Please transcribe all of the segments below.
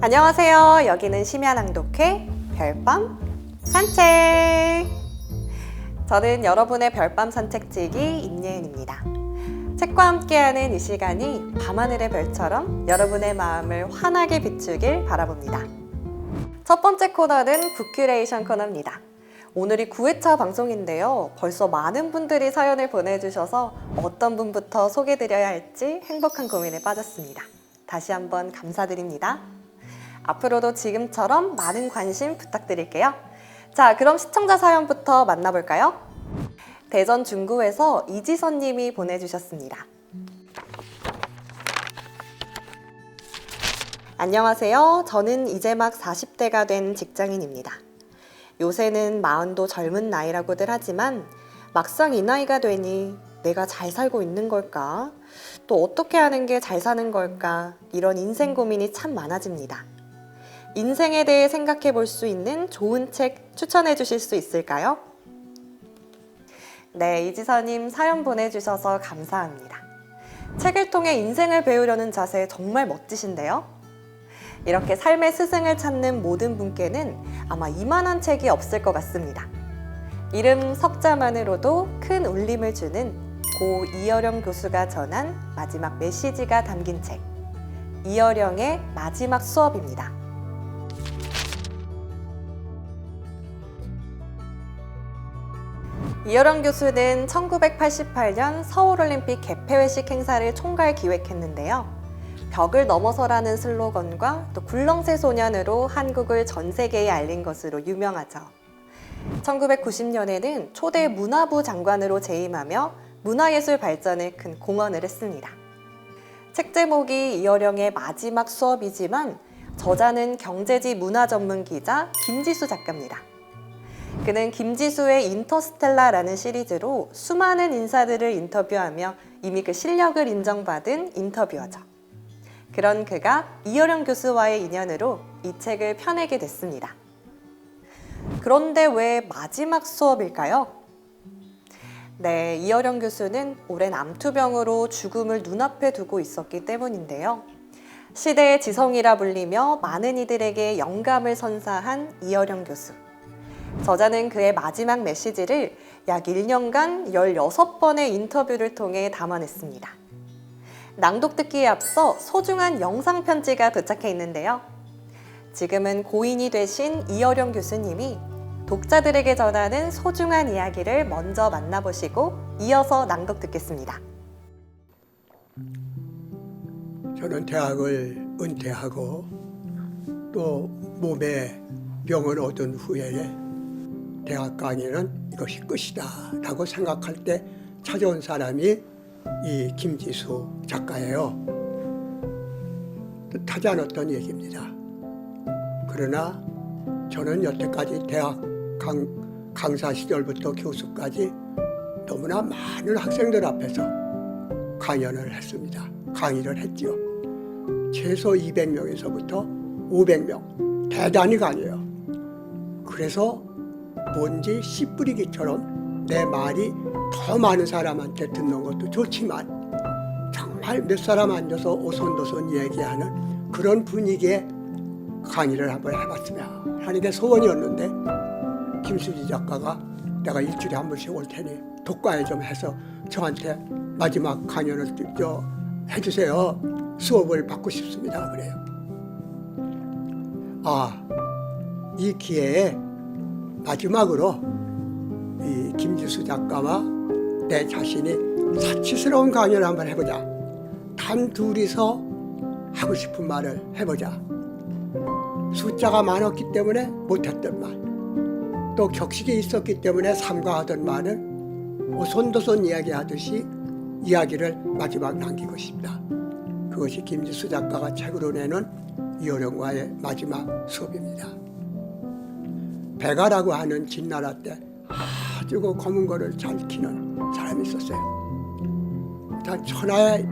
안녕하세요. 여기는 심야낭독회 별밤 산책. 저는 여러분의 별밤 산책지기 임예은입니다. 책과 함께하는 이 시간이 밤하늘의 별처럼 여러분의 마음을 환하게 비추길 바라봅니다. 첫 번째 코너는 북큐레이션 코너입니다. 오늘이 9회차 방송인데요. 벌써 많은 분들이 사연을 보내주셔서 어떤 분부터 소개드려야 할지 행복한 고민에 빠졌습니다. 다시 한번 감사드립니다. 앞으로도 지금처럼 많은 관심 부탁드릴게요. 자, 그럼 시청자 사연부터 만나볼까요? 대전 중구에서 이지선 님이 보내주셨습니다. 안녕하세요. 저는 이제 막 40대가 된 직장인입니다. 요새는 40도 젊은 나이라고들 하지만 막상 이 나이가 되니 내가 잘 살고 있는 걸까? 또 어떻게 하는 게 잘 사는 걸까? 이런 인생 고민이 참 많아집니다. 인생에 대해 생각해 볼 수 있는 좋은 책 추천해 주실 수 있을까요? 네, 이지선님 사연 보내주셔서 감사합니다. 책을 통해 인생을 배우려는 자세 정말 멋지신데요? 이렇게 삶의 스승을 찾는 모든 분께는 아마 이만한 책이 없을 것 같습니다. 이름 석자만으로도 큰 울림을 주는 고 이어령 교수가 전한 마지막 메시지가 담긴 책, 이어령의 마지막 수업입니다. 이어령 교수는 1988년 서울올림픽 개폐회식 행사를 총괄 기획했는데요. 벽을 넘어서라는 슬로건과 또 굴렁쇠 소년으로 한국을 전 세계에 알린 것으로 유명하죠. 1990년에는 초대 문화부 장관으로 재임하며 문화예술 발전에 큰 공헌을 했습니다. 책 제목이 이어령의 마지막 수업이지만 저자는 경제지 문화 전문 기자 김지수 작가입니다. 그는 김지수의 인터스텔라라는 시리즈로 수많은 인사들을 인터뷰하며 이미 그 실력을 인정받은 인터뷰어죠. 그런 그가 이어령 교수와의 인연으로 이 책을 펴내게 됐습니다. 그런데 왜 마지막 수업일까요? 네, 이어령 교수는 오랜 암투병으로 죽음을 눈앞에 두고 있었기 때문인데요. 시대의 지성이라 불리며 많은 이들에게 영감을 선사한 이어령 교수. 저자는 그의 마지막 메시지를 약 1년간 16번의 인터뷰를 통해 담아냈습니다. 낭독 듣기에 앞서 소중한 영상 편지가 도착해 있는데요. 지금은 고인이 되신 이어령 교수님이 독자들에게 전하는 소중한 이야기를 먼저 만나보시고 이어서 낭독 듣겠습니다. 저는 대학을 은퇴하고 또 몸에 병을 얻은 후에 대학 강의는 이것이 끝이다 라고 생각할 때 찾아온 사람이 이 김지수 작가예요. 뜻하지 않았던 얘기입니다. 그러나 저는 여태까지 대학 강사 시절부터 교수까지 너무나 많은 학생들 앞에서 강연을 했습니다. 강의를 했지요. 최소 200명에서부터 500명 대단히 강해요. 그래서 뭔지 씨 뿌리기처럼 내 말이 더 많은 사람한테 듣는 것도 좋지만 정말 몇 사람 앉아서 오손도손 얘기하는 그런 분위기의 강의를 한번 해봤으면 하는 게 소원이었는데 김수지 작가가 내가 일주일에 한 번씩 올 테니 독과에 좀 해서 저한테 마지막 강연을 해주세요. 수업을 받고 싶습니다. 그래요. 이 기회에 마지막으로 이 김지수 작가와 내 자신이 사치스러운 강연을 한번 해보자. 단 둘이서 하고 싶은 말을 해보자. 숫자가 많았기 때문에 못했던 말, 또 격식이 있었기 때문에 삼가하던 말을 오손도손 이야기하듯이 이야기를 마지막 남기고 싶다. 그것이 김지수 작가가 책으로 내는 이어령과의 마지막 수업입니다. 백아라고 하는 진나라 때 아주 그 검은 거를 잘 키는 사람이 있었어요. 천하에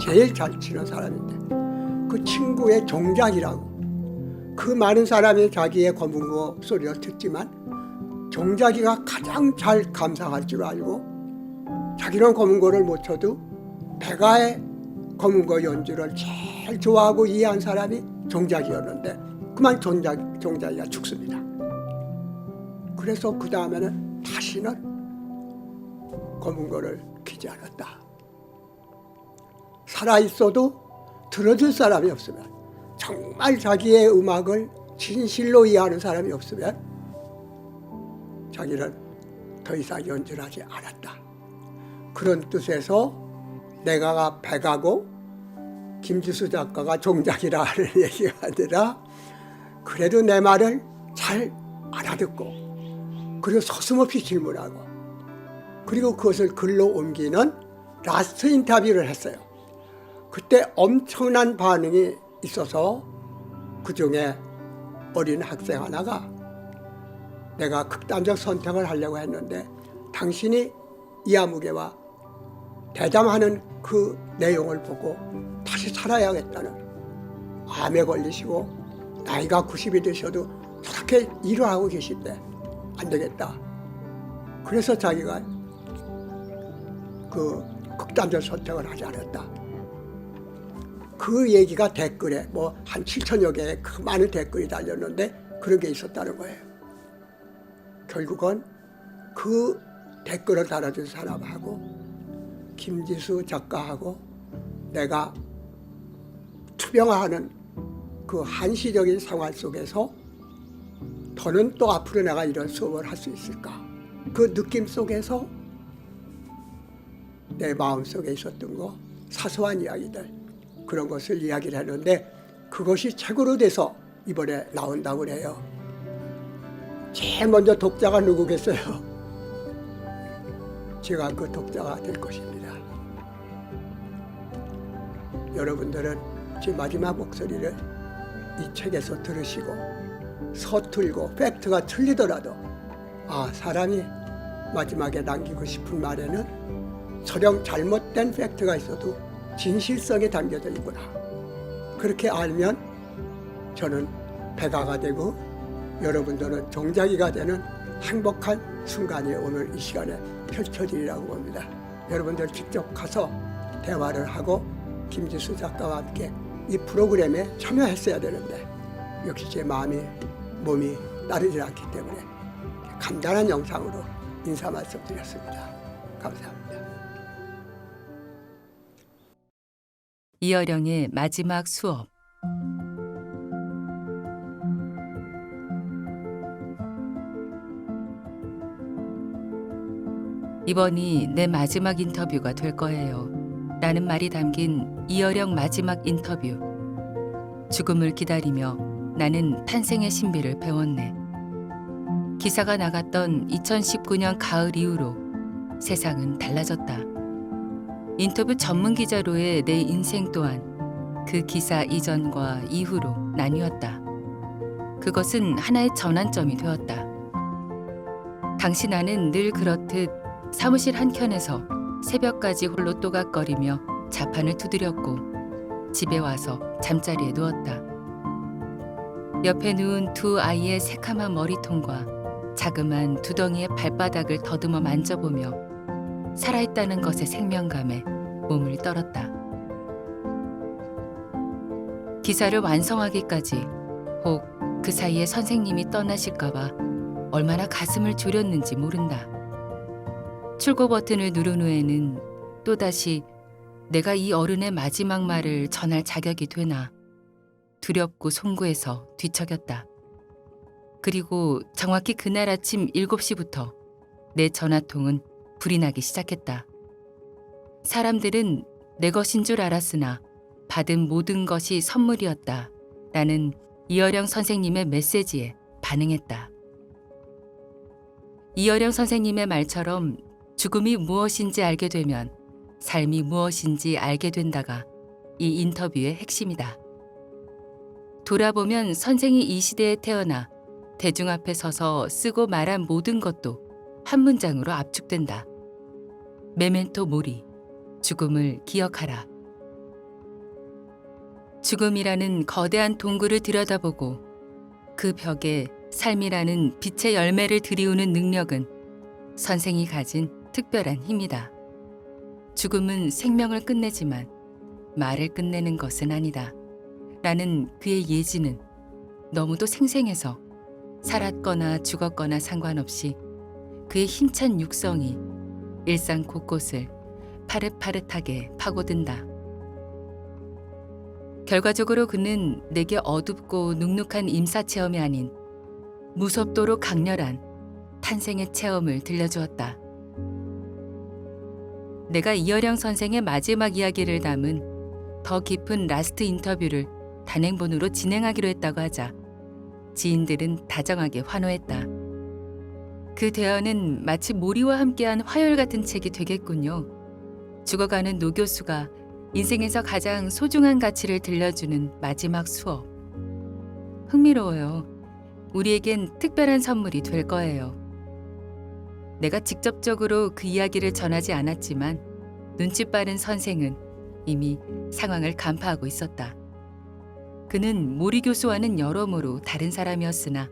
제일 잘 치는 사람인데 그 친구의 종작이라고, 그 많은 사람이 자기의 검은 거 소리를 듣지만 종작이가 가장 잘 감상할 줄 알고 자기는 검은 거를 못 쳐도 백아의 검은 거 연주를 제일 좋아하고 이해한 사람이 종작이었는데 그만 종작이가 죽습니다. 그래서 그 다음에는 다시는 검은고를 키지 않았다. 살아있어도 들어줄 사람이 없으면, 정말 자기의 음악을 진실로 이해하는 사람이 없으면 자기는 더 이상 연주를 하지 않았다. 그런 뜻에서 내가 배가고 김지수 작가가 종작이라 하는 얘기가 아니라 그래도 내 말을 잘 알아듣고 그리고 서슴없이 질문하고 그리고 그것을 글로 옮기는 라스트 인터뷰를 했어요. 그때 엄청난 반응이 있어서 그중에 어린 학생 하나가 내가 극단적 선택을 하려고 했는데 당신이 이아무개와 대담하는 그 내용을 보고 다시 살아야겠다는, 암에 걸리시고 나이가 90이 되셔도 저렇게 일을 하고 계신데 안 되겠다. 그래서 자기가 그 극단적 선택을 하지 않았다. 그 얘기가 댓글에 뭐 한 7천여 개의 그 많은 댓글이 달렸는데 그런 게 있었다는 거예요. 결국은 그 댓글을 달아준 사람하고 김지수 작가하고 내가 투병하는 그 한시적인 생활 속에서 더는 또 앞으로 내가 이런 수업을 할 수 있을까, 그 느낌 속에서 내 마음속에 있었던 거, 사소한 이야기들, 그런 것을 이야기를 했는데 그것이 책으로 돼서 이번에 나온다고 그래요. 제일 먼저 독자가 누구겠어요? 제가 그 독자가 될 것입니다. 여러분들은 제 마지막 목소리를 이 책에서 들으시고 서툴고 팩트가 틀리더라도 사람이 마지막에 남기고 싶은 말에는 설령 잘못된 팩트가 있어도 진실성이 담겨져 있구나. 그렇게 알면 저는 배가가 되고 여러분들은 종자기가 되는 행복한 순간이 오늘 이 시간에 펼쳐지리라고 봅니다. 여러분들 직접 가서 대화를 하고 김지수 작가와 함께 이 프로그램에 참여했어야 되는데 역시 제 마음이 몸이 따르지 않기 때문에 간단한 영상으로 인사 말씀드렸습니다. 감사합니다. 이어령의 마지막 수업. 이번이 내 마지막 인터뷰가 될 거예요. 라는 말이 담긴 이어령 마지막 인터뷰. 죽음을 기다리며 나는 탄생의 신비를 배웠네. 기사가 나갔던 2019년 가을 이후로 세상은 달라졌다. 인터뷰 전문 기자로의 내 인생 또한 그 기사 이전과 이후로 나뉘었다. 그것은 하나의 전환점이 되었다. 당시 나는 늘 그렇듯 사무실 한켠에서 새벽까지 홀로 또각거리며 자판을 두드렸고 집에 와서 잠자리에 누웠다. 옆에 누운 두 아이의 새카만 머리통과 자그만 두덩이의 발바닥을 더듬어 만져보며 살아있다는 것의 생명감에 몸을 떨었다. 기사를 완성하기까지 혹 그 사이에 선생님이 떠나실까봐 얼마나 가슴을 졸였는지 모른다. 출고 버튼을 누른 후에는 또다시 내가 이 어른의 마지막 말을 전할 자격이 되나 두렵고 송구해서 뒤척였다. 그리고 정확히 그날 아침 7시부터 내 전화통은 불이 나기 시작했다. 사람들은 내 것인 줄 알았으나 받은 모든 것이 선물이었다. 라는 이어령 선생님의 메시지에 반응했다. 이어령 선생님의 말처럼 죽음이 무엇인지 알게 되면 삶이 무엇인지 알게 된다가 이 인터뷰의 핵심이다. 돌아보면 선생이 이 시대에 태어나 대중 앞에 서서 쓰고 말한 모든 것도 한 문장으로 압축된다. 메멘토 모리, 죽음을 기억하라. 죽음이라는 거대한 동굴을 들여다보고 그 벽에 삶이라는 빛의 열매를 들이우는 능력은 선생이 가진 특별한 힘이다. 죽음은 생명을 끝내지만 말을 끝내는 것은 아니다. 라는 그의 예지는 너무도 생생해서 살았거나 죽었거나 상관없이 그의 힘찬 육성이 일상 곳곳을 파릇파릇하게 파고든다. 결과적으로 그는 내게 어둡고 눅눅한 임사 체험이 아닌 무섭도록 강렬한 탄생의 체험을 들려주었다. 내가 이어령 선생의 마지막 이야기를 담은 더 깊은 라스트 인터뷰를 단행본으로 진행하기로 했다고 하자 지인들은 다정하게 환호했다. 그 대화는 마치 모리와 함께한 화열 같은 책이 되겠군요. 죽어가는 노 교수가 인생에서 가장 소중한 가치를 들려주는 마지막 수업. 흥미로워요. 우리에겐 특별한 선물이 될 거예요. 내가 직접적으로 그 이야기를 전하지 않았지만 눈치 빠른 선생은 이미 상황을 간파하고 있었다. 그는 모리 교수와는 여러모로 다른 사람이었으나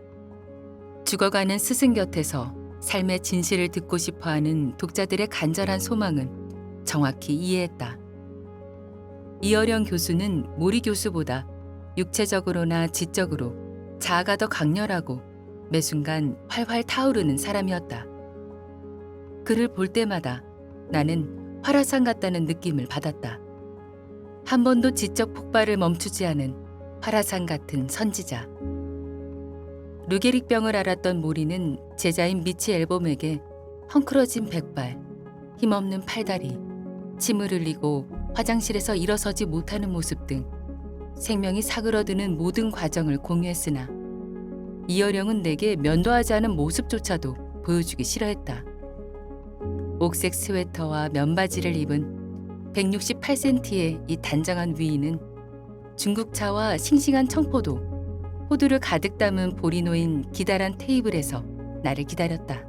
죽어가는 스승 곁에서 삶의 진실을 듣고 싶어하는 독자들의 간절한 소망은 정확히 이해했다. 이어령 교수는 모리 교수보다 육체적으로나 지적으로 자아가 더 강렬하고 매 순간 활활 타오르는 사람이었다. 그를 볼 때마다 나는 화라산 같다는 느낌을 받았다. 한 번도 지적 폭발을 멈추지 않은 화라산 같은 선지자. 르게릭병을 앓았던 모리는 제자인 미치 앨범에게 헝클어진 백발, 힘없는 팔다리, 침을 흘리고 화장실에서 일어서지 못하는 모습 등 생명이 사그러드는 모든 과정을 공유했으나 이어령은 내게 면도하지 않은 모습조차도 보여주기 싫어했다. 옥색 스웨터와 면바지를 입은 168cm의 이 단정한 위인은 중국차와 싱싱한 청포도, 호두를 가득 담은 볼이 놓인 기다란 테이블에서 나를 기다렸다.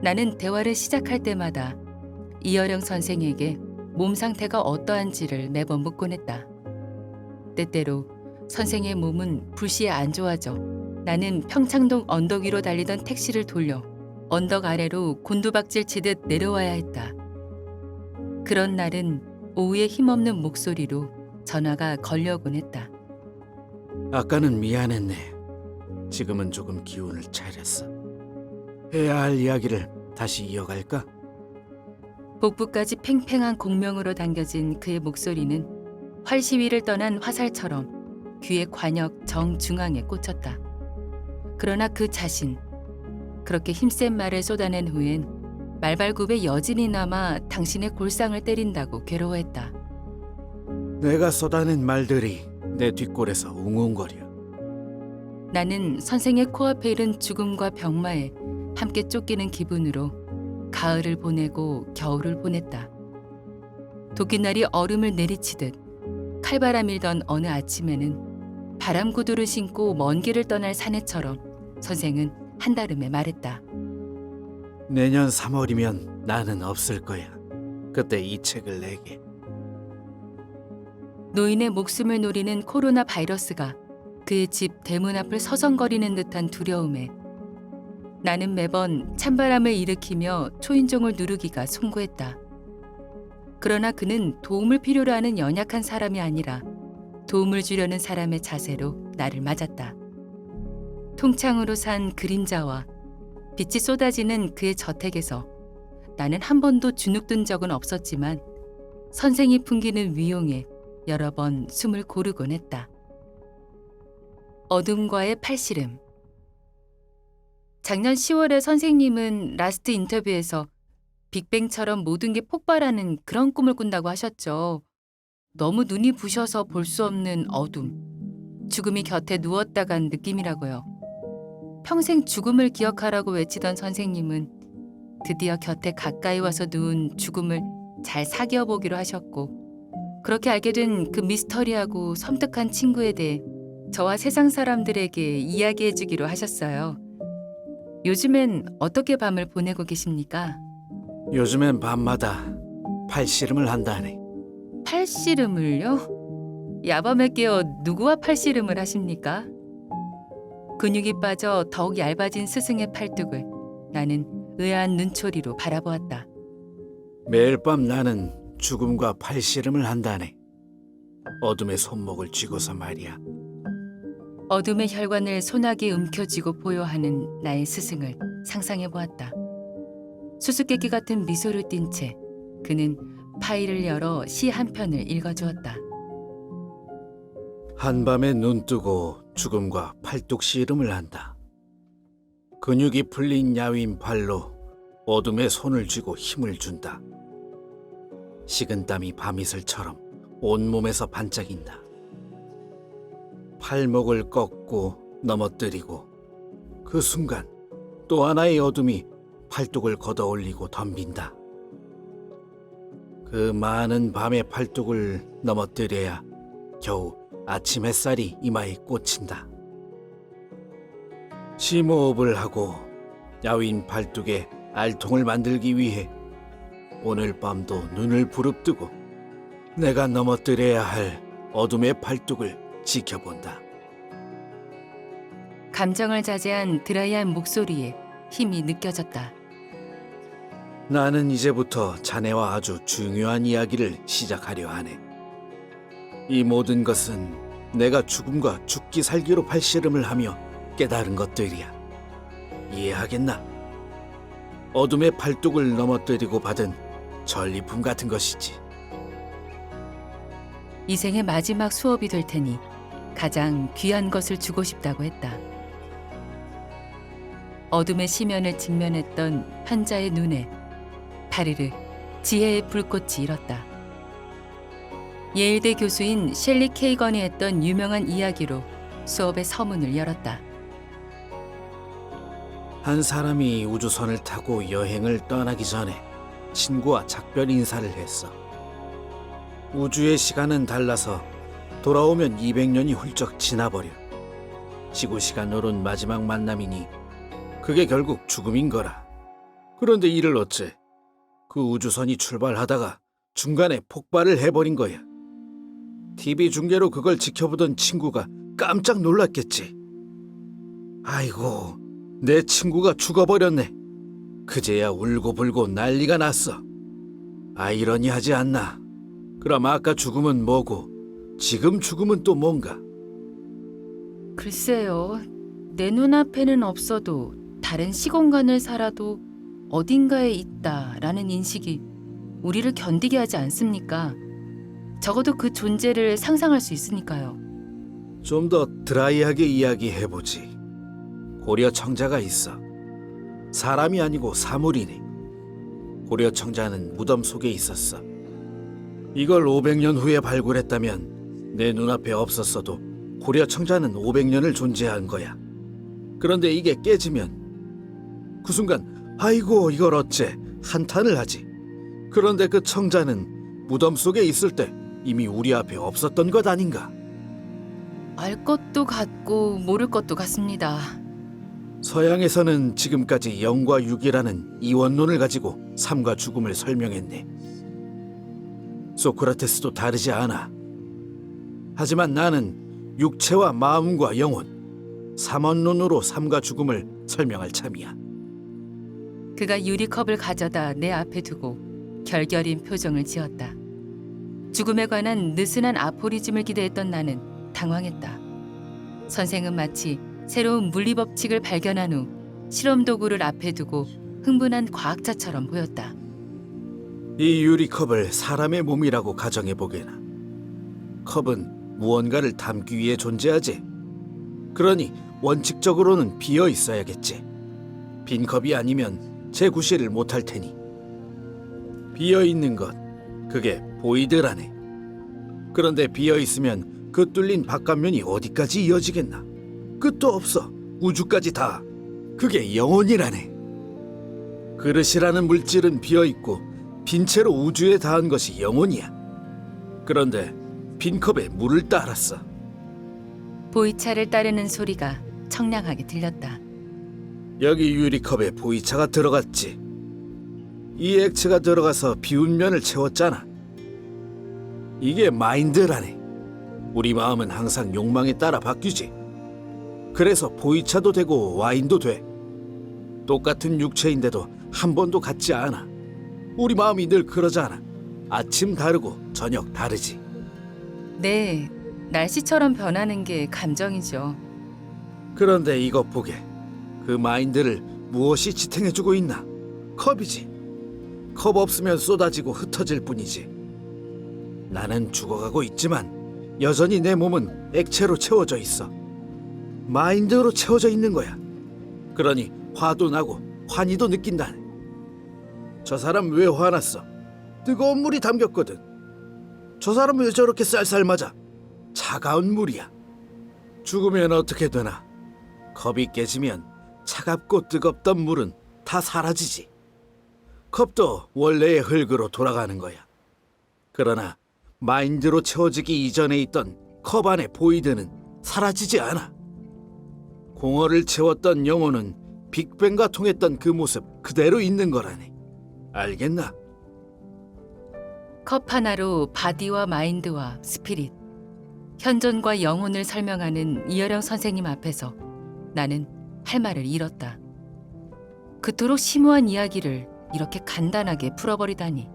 나는 대화를 시작할 때마다 이어령 선생에게 몸 상태가 어떠한지를 매번 묻곤 했다. 때때로 선생의 몸은 불시에 안 좋아져 나는 평창동 언덕 위로 달리던 택시를 돌려 언덕 아래로 곤두박질 치듯 내려와야 했다. 그런 날은 오후에 힘없는 목소리로 전화가 걸려오곤 했다. 아까는 미안했네. 지금은 조금 기운을 차렸어. 해야 할 이야기를 다시 이어갈까? 복부까지 팽팽한 공명으로 당겨진 그의 목소리는 활시위를 떠난 화살처럼 귀의 관역 정중앙에 꽂혔다. 그러나 그 자신, 그렇게 힘센 말을 쏟아낸 후엔 말발굽에 여진이 남아 당신의 골상을 때린다고 괴로워했다. 내가 쏟아낸 말들이 내 뒷골에서 웅웅거려. 나는 선생의 코앞에 이른 죽음과 병마에 함께 쫓기는 기분으로 가을을 보내고 겨울을 보냈다. 도끼날이 얼음을 내리치듯 칼바람 일던 어느 아침에는 바람 구두를 신고 먼 길을 떠날 사내처럼 선생은 한달음에 말했다. 내년 3월이면 나는 없을 거야. 그때 이 책을 내게. 노인의 목숨을 노리는 코로나 바이러스가 그의 집 대문 앞을 서성거리는 듯한 두려움에 나는 매번 찬바람을 일으키며 초인종을 누르기가 송구했다. 그러나 그는 도움을 필요로 하는 연약한 사람이 아니라 도움을 주려는 사람의 자세로 나를 맞았다. 통창으로 산 그림자와 빛이 쏟아지는 그의 저택에서 나는 한 번도 주눅든 적은 없었지만 선생이 풍기는 위용에 여러 번 숨을 고르곤 했다. 어둠과의 팔씨름. 작년 10월에 선생님은 라스트 인터뷰에서 빅뱅처럼 모든 게 폭발하는 그런 꿈을 꾼다고 하셨죠. 너무 눈이 부셔서 볼 수 없는 어둠, 죽음이 곁에 누웠다 간 느낌이라고요. 평생 죽음을 기억하라고 외치던 선생님은 드디어 곁에 가까이 와서 누운 죽음을 잘 사귀어보기로 하셨고 그렇게 알게 된 그 미스터리하고 섬뜩한 친구에 대해 저와 세상 사람들에게 이야기해주기로 하셨어요. 요즘엔 어떻게 밤을 보내고 계십니까? 요즘엔 밤마다 팔씨름을 한다네. 팔씨름을요? 야밤에 깨어 누구와 팔씨름을 하십니까? 근육이 빠져 더욱 얇아진 스승의 팔뚝을 나는 의아한 눈초리로 바라보았다. 매일 밤 나는 죽음과 팔씨름을 한다네. 어둠의 손목을 쥐고서 말이야. 어둠의 혈관을 소나기에 움켜쥐고 보여하는 나의 스승을 상상해 보았다. 수수께끼 같은 미소를 띤 채 그는 파일을 열어 시 한 편을 읽어주었다. 한밤에 눈 뜨고 죽음과 팔뚝 씨름을 한다. 근육이 풀린 야윈 팔로 어둠에 손을 쥐고 힘을 준다. 식은땀이 밤이슬처럼 온몸에서 반짝인다. 팔목을 꺾고 넘어뜨리고 그 순간 또 하나의 어둠이 팔뚝을 걷어올리고 덤빈다. 그 많은 밤의 팔뚝을 넘어뜨려야 겨우 아침 햇살이 이마에 꽂힌다. 심호흡을 하고 야윈 팔뚝에 알통을 만들기 위해 오늘 밤도 눈을 부릅뜨고 내가 넘어뜨려야 할 어둠의 팔뚝을 지켜본다. 감정을 자제한 드라이한 목소리에 힘이 느껴졌다. 나는 이제부터 자네와 아주 중요한 이야기를 시작하려 하네. 이 모든 것은 내가 죽음과 죽기 살기로 팔씨름을 하며 깨달은 것들이야. 이해하겠나? 어둠의 팔뚝을 넘어뜨리고 받은 전리품 같은 것이지. 이 생의 마지막 수업이 될 테니 가장 귀한 것을 주고 싶다고 했다. 어둠의 시면을 직면했던 환자의 눈에 다르르 지혜의 불꽃이 일었다. 예일대 교수인 셸리 케이건이 했던 유명한 이야기로 수업의 서문을 열었다. 한 사람이 우주선을 타고 여행을 떠나기 전에 친구와 작별 인사를 했어. 우주의 시간은 달라서 돌아오면 200년이 훌쩍 지나버려. 지구 시간으론 마지막 만남이니 그게 결국 죽음인 거라. 그런데 이를 어째? 그 우주선이 출발하다가 중간에 폭발을 해버린 거야. TV 중계로 그걸 지켜보던 친구가 깜짝 놀랐겠지. 아이고, 내 친구가 죽어버렸네. 그제야 울고불고 난리가 났어. 아이러니하지 않나? 그럼 아까 죽음은 뭐고 지금 죽음은 또 뭔가? 글쎄요. 내 눈앞에는 없어도 다른 시공간을 살아도 어딘가에 있다라는 인식이 우리를 견디게 하지 않습니까? 적어도 그 존재를 상상할 수 있으니까요. 좀 더 드라이하게 이야기해보지. 고려 청자가 있어. 사람이 아니고 사물이네. 고려 청자는 무덤 속에 있었어. 이걸 500년 후에 발굴했다면 내 눈앞에 없었어도 고려 청자는 500년을 존재한 거야. 그런데 이게 깨지면 그 순간 아이고 이걸 어째 한탄을 하지. 그런데 그 청자는 무덤 속에 있을 때 이미 우리 앞에 없었던 것 아닌가? 알 것도 같고 모를 것도 같습니다. 서양에서는 지금까지 영과 육이라는 이원론을 가지고 삶과 죽음을 설명했네. 소크라테스도 다르지 않아. 하지만 나는 육체와 마음과 영혼, 삼원론으로 삶과 죽음을 설명할 참이야. 그가 유리컵을 가져다 내 앞에 두고 결결인 표정을 지었다. 죽음에 관한 느슨한 아포리즘을 기대했던 나는 당황했다. 선생은 마치 새로운 물리법칙을 발견한 후 실험 도구를 앞에 두고 흥분한 과학자처럼 보였다. 이 유리컵을 사람의 몸이라고 가정해보게나. 컵은 무언가를 담기 위해 존재하지. 그러니 원칙적으로는 비어 있어야겠지. 빈 컵이 아니면 재구실을 못할 테니. 비어 있는 것, 그게 보이드라네. 그런데 비어 있으면 그 뚫린 바깥면이 어디까지 이어지겠나? 끝도 없어. 우주까지 다. 그게 영혼이라네. 그릇이라는 물질은 비어 있고 빈 채로 우주에 닿은 것이 영혼이야. 그런데 빈 컵에 물을 따랐어. 보이차를 따르는 소리가 청량하게 들렸다. 여기 유리컵에 보이차가 들어갔지. 이 액체가 들어가서 비운 면을 채웠잖아. 이게 마인드라네. 우리 마음은 항상 욕망에 따라 바뀌지. 그래서 보이차도 되고 와인도 돼. 똑같은 육체인데도 한 번도 같지 않아. 우리 마음이 늘 그러잖아. 아침 다르고 저녁 다르지. 네, 날씨처럼 변하는 게 감정이죠. 그런데 이것 보게. 그 마인드를 무엇이 지탱해주고 있나? 컵이지. 컵 없으면 쏟아지고 흩어질 뿐이지. 나는 죽어가고 있지만 여전히 내 몸은 액체로 채워져 있어. 마인드로 채워져 있는 거야. 그러니 화도 나고 환희도 느낀다네. 저 사람 왜 화났어? 뜨거운 물이 담겼거든. 저 사람 왜 저렇게 쌀쌀 맞아? 차가운 물이야. 죽으면 어떻게 되나? 컵이 깨지면 차갑고 뜨겁던 물은 다 사라지지. 컵도 원래의 흙으로 돌아가는 거야. 그러나 마인드로 채워지기 이전에 있던 컵 안의 보이드는 사라지지 않아. 공허를 채웠던 영혼은 빅뱅과 통했던 그 모습 그대로 있는 거라네. 알겠나? 컵 하나로 바디와 마인드와 스피릿, 현존과 영혼을 설명하는 이어령 선생님 앞에서 나는 할 말을 잃었다. 그토록 심오한 이야기를 이렇게 간단하게 풀어버리다니.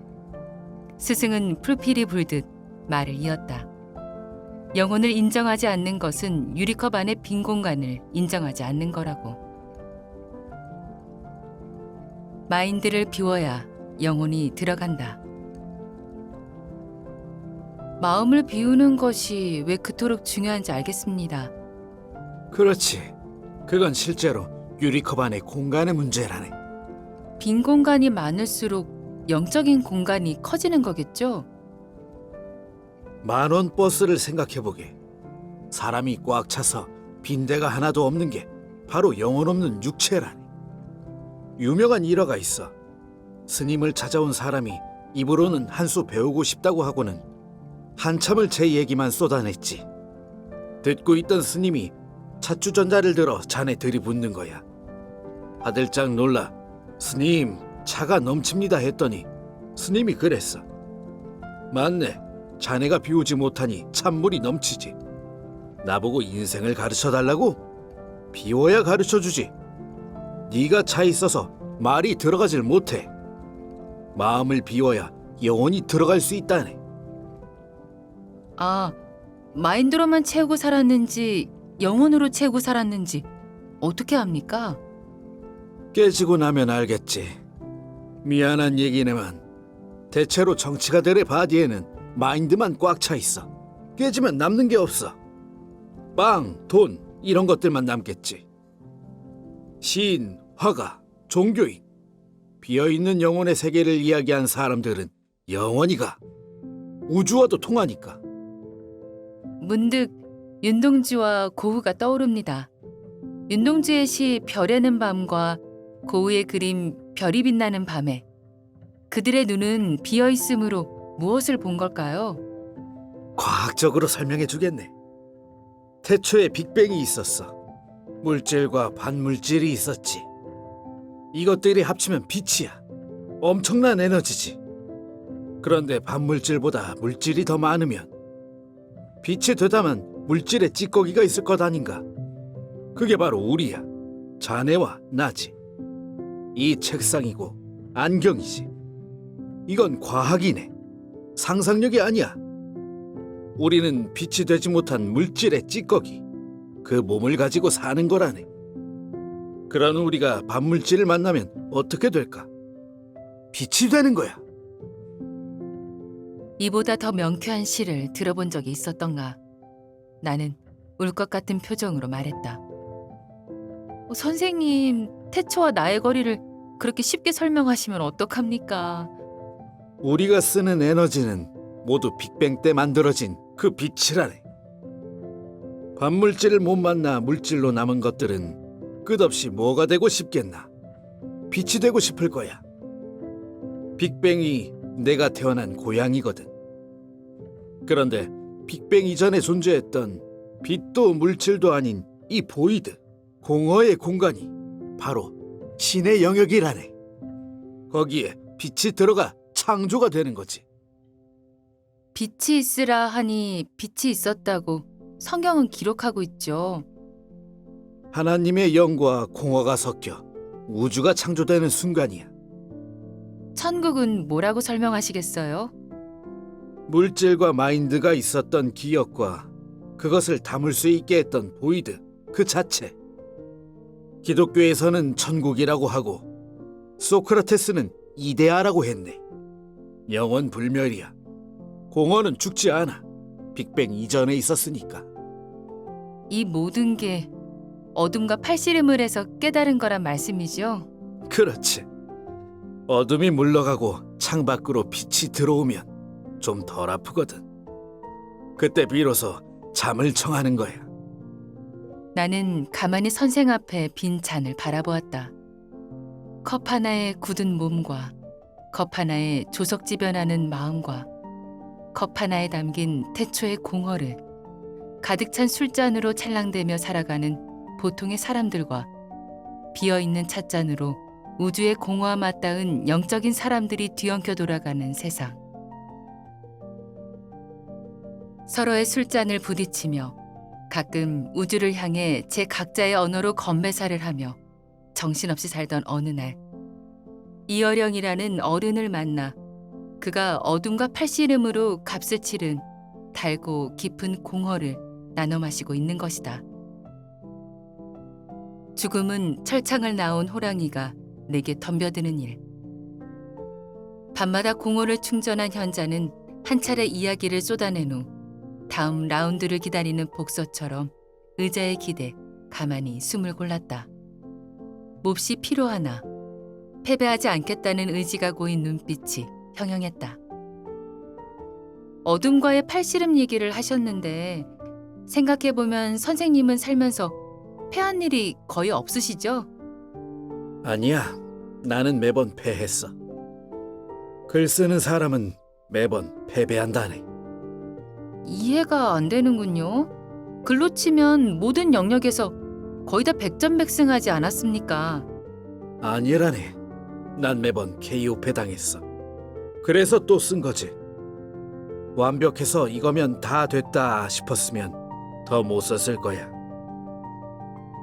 스승은 풀필이 불듯 말을 이었다. 영혼을 인정하지 않는 것은 유리컵 안의 빈 공간을 인정하지 않는 거라고. 마인드를 비워야 영혼이 들어간다. 마음을 비우는 것이 왜 그토록 중요한지 알겠습니다. 그렇지. 그건 실제로 유리컵 안의 공간의 문제라네. 빈 공간이 많을수록 영적인 공간이 커지는 거겠죠? 만원 버스를 생각해보게. 사람이 꽉 차서 빈대가 하나도 없는 게 바로 영혼 없는 육체라네. 유명한 일화가 있어. 스님을 찾아온 사람이 입으로는 한 수 배우고 싶다고 하고는 한참을 제 얘기만 쏟아냈지. 듣고 있던 스님이 찻주전자를 들어 잔에 들이붓는 거야. 아들짝 놀라 스님 차가 넘칩니다 했더니 스님이 그랬어. 맞네. 자네가 비우지 못하니 찬물이 넘치지. 나보고 인생을 가르쳐달라고? 비워야 가르쳐주지. 네가 차 있어서 말이 들어가질 못해. 마음을 비워야 영혼이 들어갈 수 있다네. 아, 마인드로만 채우고 살았는지 영혼으로 채우고 살았는지 어떻게 합니까? 깨지고 나면 알겠지. 미안한 얘기네만 대체로 정치가들의 바디에는 마인드만 꽉 차 있어. 깨지면 남는 게 없어. 빵, 돈 이런 것들만 남겠지. 시인, 화가, 종교인 비어있는 영혼의 세계를 이야기한 사람들은 영원히 가. 우주와도 통하니까. 문득 윤동주와 고흐가 떠오릅니다. 윤동주의 시 별에는 밤과 고흐의 그림 별이 빛나는 밤에 그들의 눈은 비어있으므로 무엇을 본 걸까요? 과학적으로 설명해 주겠네. 태초에 빅뱅이 있었어. 물질과 반물질이 있었지. 이것들이 합치면 빛이야. 엄청난 에너지지. 그런데 반물질보다 물질이 더 많으면 빛이 되다만 물질에 찌꺼기가 있을 것 아닌가? 그게 바로 우리야. 자네와 나지. 이 책상이고 안경이지. 이건 과학이네. 상상력이 아니야. 우리는 빛이 되지 못한 물질의 찌꺼기, 그 몸을 가지고 사는 거라네. 그런 우리가 반물질을 만나면 어떻게 될까? 빛이 되는 거야. 이보다 더 명쾌한 시를 들어본 적이 있었던가. 나는 울 것 같은 표정으로 말했다. 선생님, 태초와 나의 거리를 그렇게 쉽게 설명하시면 어떡합니까? 우리가 쓰는 에너지는 모두 빅뱅 때 만들어진 그 빛이라네. 반물질을 못 만나 물질로 남은 것들은 끝없이 뭐가 되고 싶겠나? 빛이 되고 싶을 거야. 빅뱅이 내가 태어난 고향이거든. 그런데 빅뱅 이전에 존재했던 빛도 물질도 아닌 이 보이드, 공허의 공간이 바로 신의 영역이라네. 거기에 빛이 들어가 창조가 되는 거지. 빛이 있으라 하니 빛이 있었다고 성경은 기록하고 있죠. 하나님의 영과 공허가 섞여 우주가 창조되는 순간이야. 천국은 뭐라고 설명하시겠어요? 물질과 마인드가 있었던 기억과 그것을 담을 수 있게 했던 보이드 그 자체. 기독교에서는 천국이라고 하고 소크라테스는 이데아라고 했네. 영원 불멸이야. 공허는 죽지 않아. 빅뱅 이전에 있었으니까. 이 모든 게 어둠과 팔씨름을 해서 깨달은 거란 말씀이죠? 그렇지. 어둠이 물러가고 창밖으로 빛이 들어오면 좀 덜 아프거든. 그때 비로소 잠을 청하는 거야. 나는 가만히 선생 앞에 빈 잔을 바라보았다. 컵 하나에 굳은 몸과 컵 하나에 조석지변하는 마음과 컵 하나에 담긴 태초의 공허를 가득 찬 술잔으로 찰랑대며 살아가는 보통의 사람들과 비어있는 찻잔으로 우주의 공허와 맞닿은 영적인 사람들이 뒤엉켜 돌아가는 세상. 서로의 술잔을 부딪히며 가끔 우주를 향해 제 각자의 언어로 건배사를 하며 정신없이 살던 어느 날 이어령이라는 어른을 만나 그가 어둠과 팔씨름으로 값을 치른 달고 깊은 공허를 나눠 마시고 있는 것이다. 죽음은 철창을 나온 호랑이가 내게 덤벼드는 일. 밤마다 공허를 충전한 현자는 한 차례 이야기를 쏟아낸 후 다음 라운드를 기다리는 복서처럼 의자에 기대 가만히 숨을 골랐다. 몹시 피로하나 패배하지 않겠다는 의지가 고인 눈빛이 형형했다. 어둠과의 팔씨름 얘기를 하셨는데 생각해보면 선생님은 살면서 패한 일이 거의 없으시죠? 아니야. 나는 매번 패했어. 글 쓰는 사람은 매번 패배한다네. 이해가 안 되는군요. 글로 치면 모든 영역에서 거의 다 백전백승하지 않았습니까? 아니라네. 난 매번 KO 패당했어. 그래서 또 쓴 거지. 완벽해서 이거면 다 됐다 싶었으면 더 못 썼을 거야.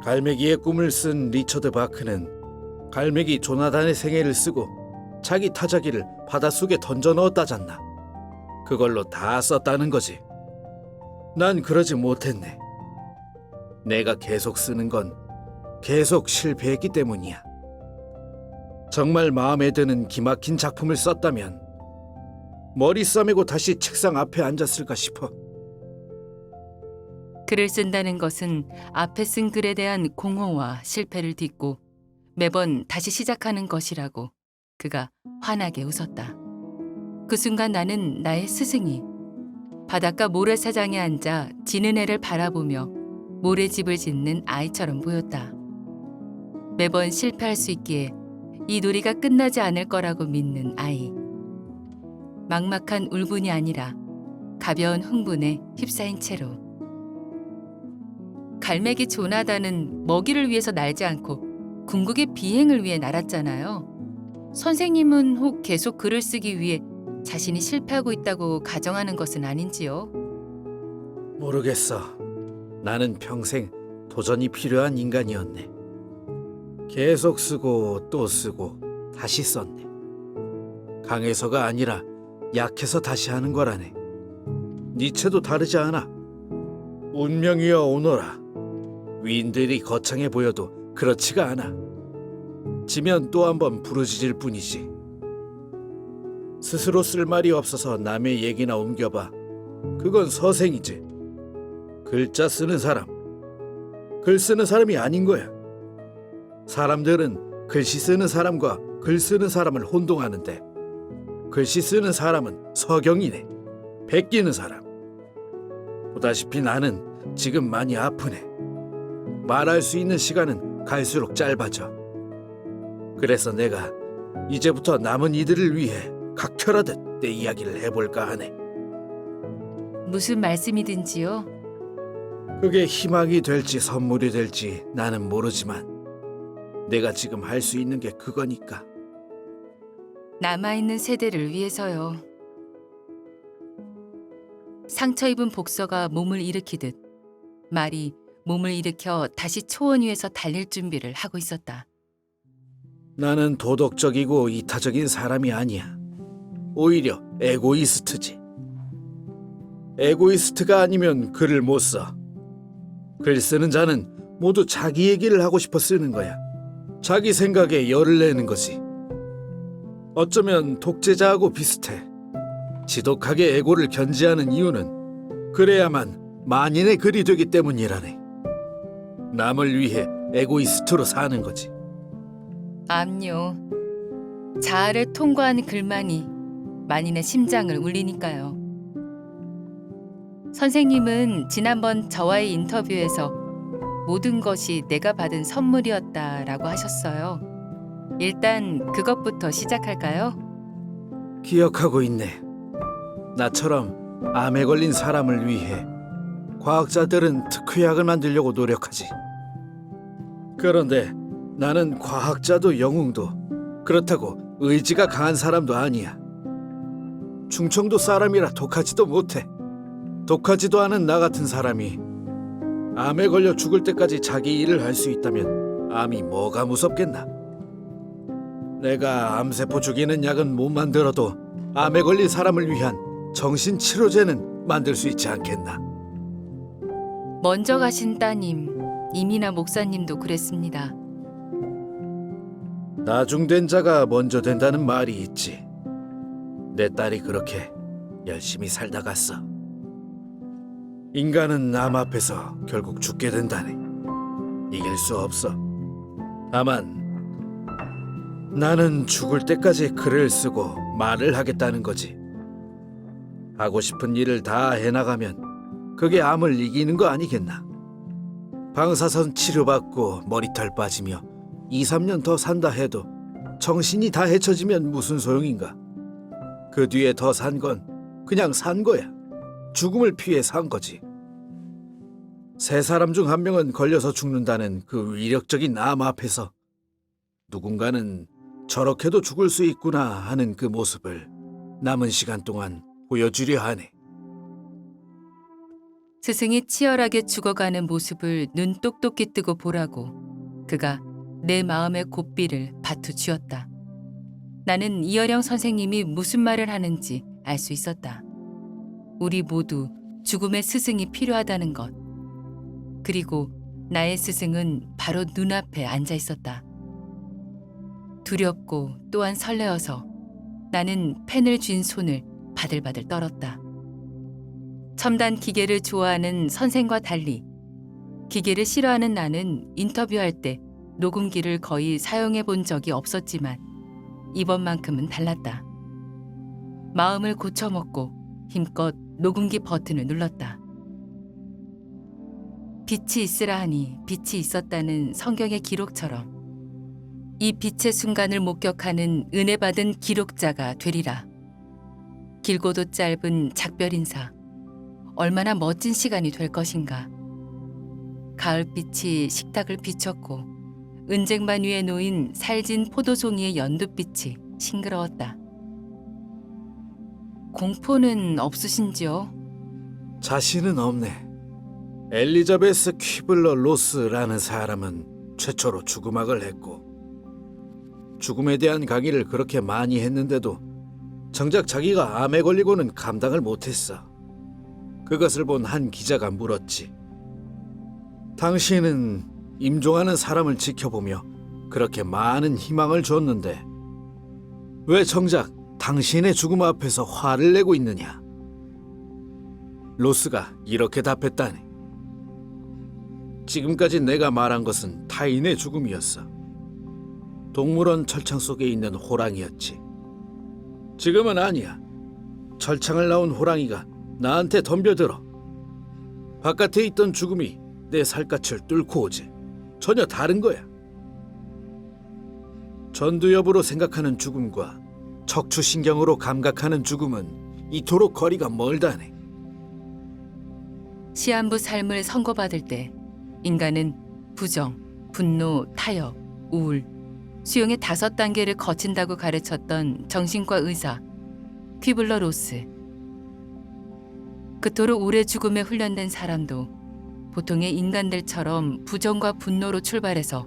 갈매기의 꿈을 쓴 리처드 바크는 갈매기 조나단의 생애를 쓰고 자기 타자기를 바닷속에 던져 넣었다잖아. 그걸로 다 썼다는 거지. 난 그러지 못했네. 내가 계속 쓰는 건 계속 실패했기 때문이야. 정말 마음에 드는 기막힌 작품을 썼다면 머리 싸매고 다시 책상 앞에 앉았을까 싶어. 글을 쓴다는 것은 앞에 쓴 글에 대한 공허와 실패를 딛고 매번 다시 시작하는 것이라고 그가 환하게 웃었다. 그 순간 나는 나의 스승이 바닷가 모래사장에 앉아 지는 해를 바라보며 모래집을 짓는 아이처럼 보였다. 매번 실패할 수 있기에 이 놀이가 끝나지 않을 거라고 믿는 아이. 막막한 울분이 아니라 가벼운 흥분에 휩싸인 채로. 갈매기 조나단은 먹이를 위해서 날지 않고 궁극의 비행을 위해 날았잖아요. 선생님은 혹 계속 글을 쓰기 위해 자신이 실패하고 있다고 가정하는 것은 아닌지요? 모르겠어. 나는 평생 도전이 필요한 인간이었네. 계속 쓰고 또 쓰고 다시 썼네. 강해서가 아니라 약해서 다시 하는 거라네. 니체도 다르지 않아. 운명이여 오너라. 위인들이 거창해 보여도 그렇지가 않아. 지면 또 한 번 부르짖을 뿐이지. 스스로 쓸 말이 없어서 남의 얘기나 옮겨봐. 그건 서생이지. 글자 쓰는 사람, 글 쓰는 사람이 아닌 거야. 사람들은 글씨 쓰는 사람과 글 쓰는 사람을 혼동하는데 글씨 쓰는 사람은 서경이네. 베끼는 사람. 보다시피 나는 지금 많이 아프네. 말할 수 있는 시간은 갈수록 짧아져. 그래서 내가 이제부터 남은 이들을 위해 각별하듯 내 이야기를 해볼까 하네. 무슨 말씀이든지요? 그게 희망이 될지 선물이 될지 나는 모르지만 내가 지금 할 수 있는 게 그거니까. 남아있는 세대를 위해서요. 상처 입은 복서가 몸을 일으키듯 말이 몸을 일으켜 다시 초원 위에서 달릴 준비를 하고 있었다. 나는 도덕적이고 이타적인 사람이 아니야. 오히려 에고이스트지. 에고이스트가 아니면 글을 못 써. 글 쓰는 자는 모두 자기 얘기를 하고 싶어 쓰는 거야. 자기 생각에 열을 내는 거지. 어쩌면 독재자하고 비슷해. 지독하게 에고를 견지하는 이유는 그래야만 만인의 글이 되기 때문이라네. 남을 위해 에고이스트로 사는 거지. 암요. 자아를 통과한 글만이 만인의 심장을 울리니까요. 선생님은 지난번 저와의 인터뷰에서 모든 것이 내가 받은 선물이었다라고 하셨어요. 일단 그것부터 시작할까요? 기억하고 있네. 나처럼 암에 걸린 사람을 위해 과학자들은 특효약을 만들려고 노력하지. 그런데 나는 과학자도 영웅도 그렇다고 의지가 강한 사람도 아니야. 충청도 사람이라 독하지도 못해. 독하지도 않은 나 같은 사람이 암에 걸려 죽을 때까지 자기 일을 할 수 있다면 암이 뭐가 무섭겠나? 내가 암세포 죽이는 약은 못 만들어도 암에 걸린 사람을 위한 정신치료제는 만들 수 있지 않겠나? 먼저 가신 따님 이민아 목사님도 그랬습니다. 나중된 자가 먼저 된다는 말이 있지. 내 딸이 그렇게 열심히 살다 갔어. 인간은 암 앞에서 결국 죽게 된다네. 이길 수 없어. 다만 나는 죽을 때까지 글을 쓰고 말을 하겠다는 거지. 하고 싶은 일을 다 해나가면 그게 암을 이기는 거 아니겠나? 방사선 치료받고 머리털 빠지며 2, 3년 더 산다 해도 정신이 다 헤쳐지면 무슨 소용인가? 그 뒤에 더 산 건 그냥 산 거야. 죽음을 피해 산 거지. 세 사람 중 한 명은 걸려서 죽는다는 그 위력적인 암 앞에서 누군가는 저렇게도 죽을 수 있구나 하는 그 모습을 남은 시간 동안 보여주려 하네. 스승이 치열하게 죽어가는 모습을 눈 똑똑히 뜨고 보라고 그가 내 마음의 고삐를 바투 쥐었다. 나는 이어령 선생님이 무슨 말을 하는지 알 수 있었다. 우리 모두 죽음의 스승이 필요하다는 것. 그리고 나의 스승은 바로 눈앞에 앉아 있었다. 두렵고 또한 설레어서 나는 펜을 쥔 손을 바들바들 떨었다. 첨단 기계를 좋아하는 선생과 달리 기계를 싫어하는 나는 인터뷰할 때 녹음기를 거의 사용해 본 적이 없었지만 이번만큼은 달랐다. 마음을 고쳐먹고 힘껏 녹음기 버튼을 눌렀다. 빛이 있으라 하니 빛이 있었다는 성경의 기록처럼 이 빛의 순간을 목격하는 은혜받은 기록자가 되리라. 길고도 짧은 작별 인사. 얼마나 멋진 시간이 될 것인가. 가을빛이 식탁을 비췄고 은쟁반 위에 놓인 살진 포도송이의 연두빛이 싱그러웠다. 공포는 없으신지요? 자신은 없네. 엘리자베스 퀴블러 로스라는 사람은 최초로 죽음학을 했고 죽음에 대한 강의를 그렇게 많이 했는데도 정작 자기가 암에 걸리고는 감당을 못했어. 그것을 본 한 기자가 물었지. 당신은 임종하는 사람을 지켜보며 그렇게 많은 희망을 줬는데 왜 정작 당신의 죽음 앞에서 화를 내고 있느냐? 로스가 이렇게 답했다네. 지금까지 내가 말한 것은 타인의 죽음이었어. 동물원 철창 속에 있는 호랑이였지. 지금은 아니야. 철창을 나온 호랑이가 나한테 덤벼들어. 바깥에 있던 죽음이 내 살갗을 뚫고 오지. 전혀 다른 거야. 전두 여부로 생각하는 죽음과 척추신경으로 감각하는 죽음은 이토록 거리가 멀다네. 시한부 삶을 선고받을 때 인간은 부정, 분노, 타협, 우울, 수용의 5단계를 거친다고 가르쳤던 정신과 의사 퀴블러 로스. 그토록 오래 죽음에 훈련된 사람도 보통의 인간들처럼 부정과 분노로 출발해서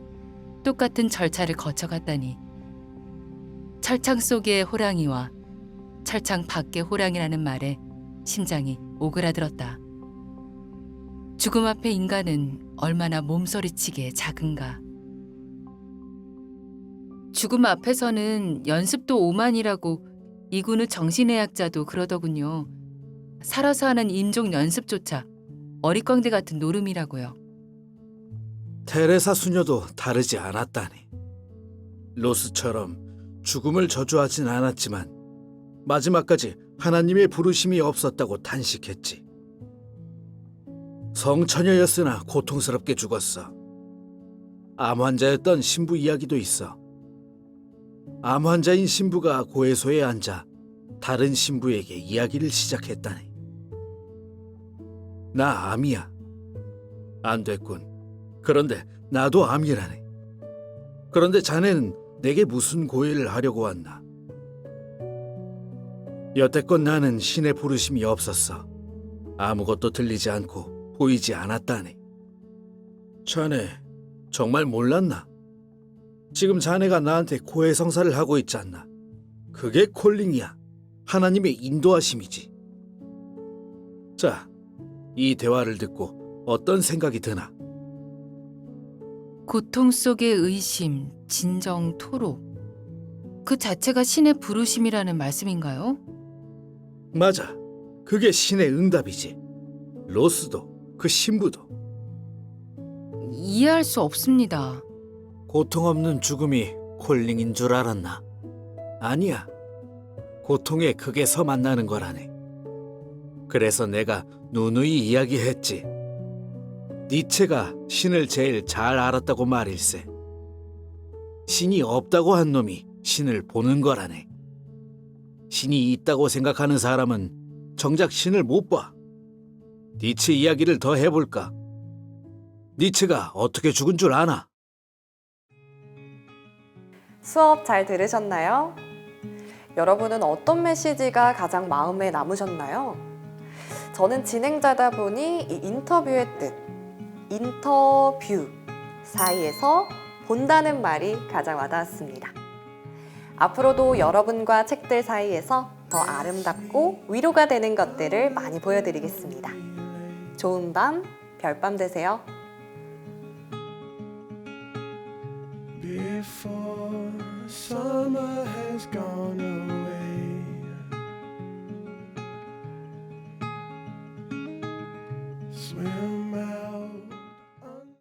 똑같은 절차를 거쳐갔다니. 철창 속의 호랑이와 철창 밖의 호랑이라는 말에 심장이 오그라들었다. 죽음 앞에 인간은 얼마나 몸서리치게 작은가. 죽음 앞에서는 연습도 오만이라고 이군의 정신의학자도 그러더군요. 살아서 하는 인종 연습조차 어릿광대 같은 노름이라고요. 테레사 수녀도 다르지 않았다니. 로스처럼 죽음을 저주하진 않았지만 마지막까지 하나님의 부르심이 없었다고 탄식했지. 성처녀였으나 고통스럽게 죽었어. 암 환자였던 신부 이야기도 있어. 암 환자인 신부가 고해소에 앉아 다른 신부에게 이야기를 시작했다네. 나 암이야. 안 됐군. 그런데 나도 암이라네. 그런데 자네는 내게 무슨 고해를 하려고 왔나? 여태껏 나는 신의 부르심이 없었어. 아무것도 들리지 않고 보이지 않았다네. 자네 정말 몰랐나? 지금 자네가 나한테 고해 성사를 하고 있지 않나? 그게 콜링이야. 하나님의 인도하심이지. 자, 이 대화를 듣고 어떤 생각이 드나? 고통 속의 의심, 진정, 토로. 그 자체가 신의 부르심이라는 말씀인가요? 맞아. 그게 신의 응답이지. 로스도 그 신부도. 이해할 수 없습니다. 고통 없는 죽음이 콜링인 줄 알았나? 아니야. 고통의 극에서 만나는 거라네. 그래서 내가 누누이 이야기했지. 니체가 신을 제일 잘 알았다고 말일세. 신이 없다고 한 놈이 신을 보는 거라네. 신이 있다고 생각하는 사람은 정작 신을 못 봐. 니체 이야기를 더 해볼까? 니체가 어떻게 죽은 줄 아나? 수업 잘 들으셨나요? 여러분은 어떤 메시지가 가장 마음에 남으셨나요? 저는 진행자다 보니 이 인터뷰의 뜻, 인터뷰 사이에서 본다는 말이 가장 와닿았습니다. 앞으로도 여러분과 책들 사이에서 더 아름답고 위로가 되는 것들을 많이 보여드리겠습니다. 좋은 밤, 별밤 되세요. Before summer has gone away.